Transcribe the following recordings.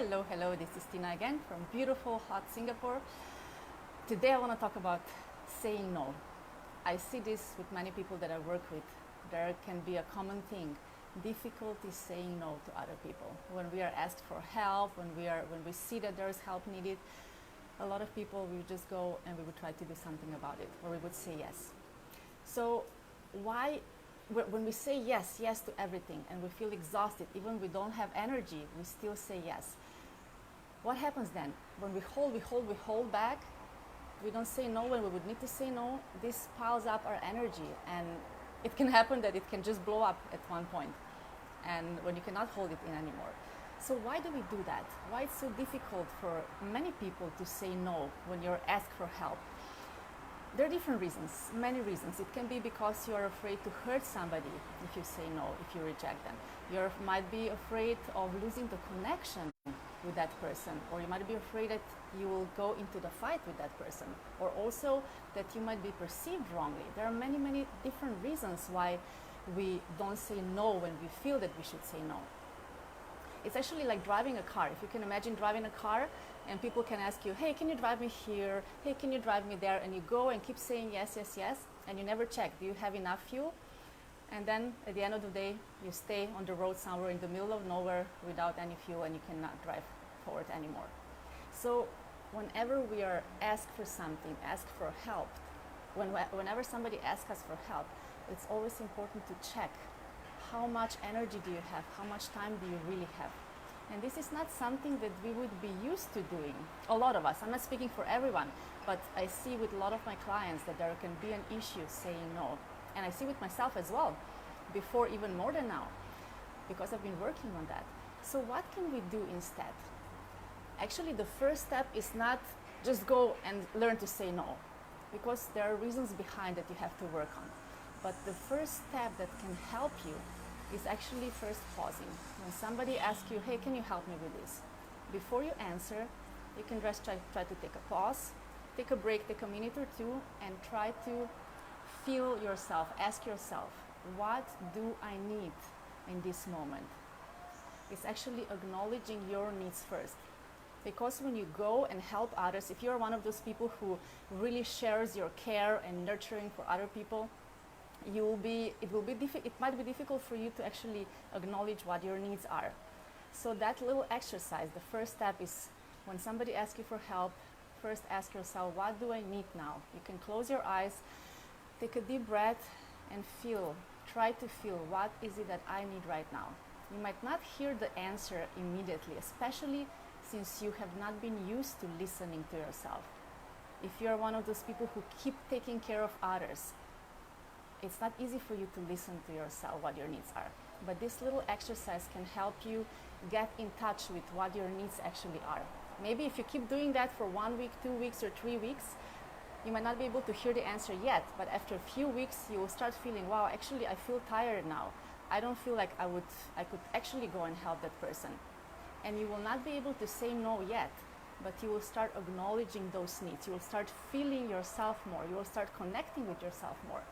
Hello, hello, this is Tina again from beautiful, hot Singapore. Today I want to talk about saying no. I see this with many people that I work with. There can be a common thing, difficulty saying no to other people. When we are asked for help, when we see that there is help needed, a lot of people will just go and we would try to do something about it, or we would say yes. So why when we say yes to everything and we feel exhausted, even we don't have energy, we still say yes. What happens then? When we hold back, we don't say no when we would need to say no, this piles up our energy, and it can happen that it can just blow up at one point, and when you cannot hold it in anymore. So why do we do that? Why it's so difficult for many people to say no when you're asked for help? There are different reasons, many reasons. It can be because you're afraid to hurt somebody if you say no, if you reject them. You might be afraid of losing the connection with that person, or you might be afraid that you will go into the fight with that person, or also that you might be perceived wrongly. There are many, many different reasons why we don't say no when we feel that we should say no. It's actually like driving a car. If you can imagine driving a car and people can ask you, hey, can you drive me here? Hey, can you drive me there? And you go and keep saying yes, and you never check, do you have enough fuel? And then at the end of the day, you stay on the road somewhere in the middle of nowhere without any fuel, and you cannot drive forward anymore. So whenever we are asked for something, asked for help, whenever somebody asks us for help, it's always important to check how much energy do you have, how much time do you really have. And this is not something that we would be used to doing, a lot of us. I'm not speaking for everyone, but I see with a lot of my clients that there can be an issue saying no. And I see with myself as well, before even more than now, because I've been working on that. So what can we do instead? Actually, the first step is not just go and learn to say no, because there are reasons behind that you have to work on. But the first step that can help you is actually first pausing. When somebody asks you, hey, can you help me with this? Before you answer, you can just try to take a pause, take a break, take a minute or two, and try to feel yourself, ask yourself, what do I need in this moment? It's actually acknowledging your needs first. Because when you go and help others, if you're one of those people who really shares your care and nurturing for other people, it might be difficult for you to actually acknowledge what your needs are. So that little exercise, the first step is when somebody asks you for help, first ask yourself, what do I need now? You can close your eyes, take a deep breath, and try to feel, what is it that I need right now? You might not hear the answer immediately, especially since you have not been used to listening to yourself. If you're one of those people who keep taking care of others, it's not easy for you to listen to yourself, what your needs are. But this little exercise can help you get in touch with what your needs actually are. Maybe if you keep doing that for 1 week, 2 weeks, or 3 weeks, you might not be able to hear the answer yet, but after a few weeks, you will start feeling, wow, actually I feel tired now. I don't feel like I could actually go and help that person. And you will not be able to say no yet, but you will start acknowledging those needs. You will start feeling yourself more. You will start connecting with yourself more.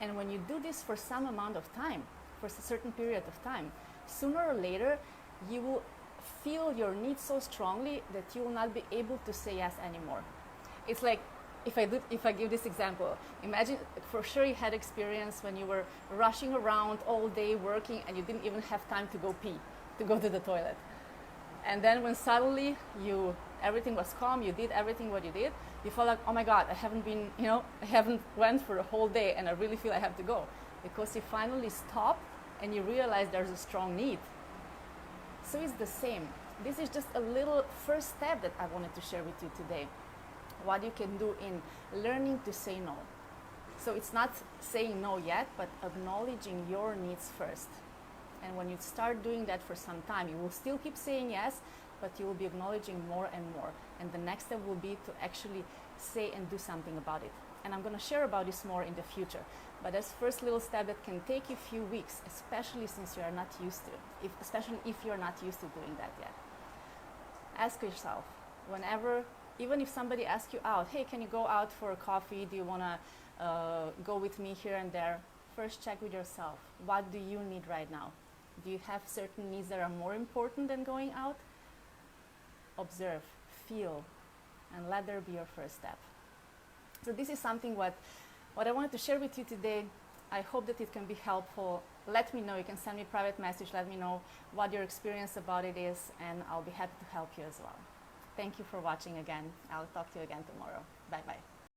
And when you do this for some amount of time, for a certain period of time, sooner or later, you will feel your needs so strongly that you will not be able to say yes anymore. It's like, if I give this example, imagine for sure you had experience when you were rushing around all day working and you didn't even have time to go pee, to go to the toilet. And then when suddenly everything was calm, you did everything what you did, you felt like, oh my God, I haven't went for a whole day and I really feel I have to go. Because you finally stop and you realize there's a strong need. So it's the same. This is just a little first step that I wanted to share with you today. What you can do in learning to say no. So it's not saying no yet, but acknowledging your needs first. And when you start doing that for some time, you will still keep saying yes, but you will be acknowledging more and more. And the next step will be to actually say and do something about it. And I'm going to share about this more in the future. But that's first little step that can take you a few weeks, especially since you are not used to, especially if you're not used to doing that yet. Ask yourself, even if somebody asks you out, hey, can you go out for a coffee? Do you want to go with me here and there? First check with yourself. What do you need right now? Do you have certain needs that are more important than going out? observe, feel, and let there be your first step. So this is something what I wanted to share with you today. I hope that it can be helpful. Let me know. You can send me a private message. Let me know what your experience about it is, and I'll be happy to help you as well. Thank you for watching again. I'll talk to you again tomorrow. Bye-bye.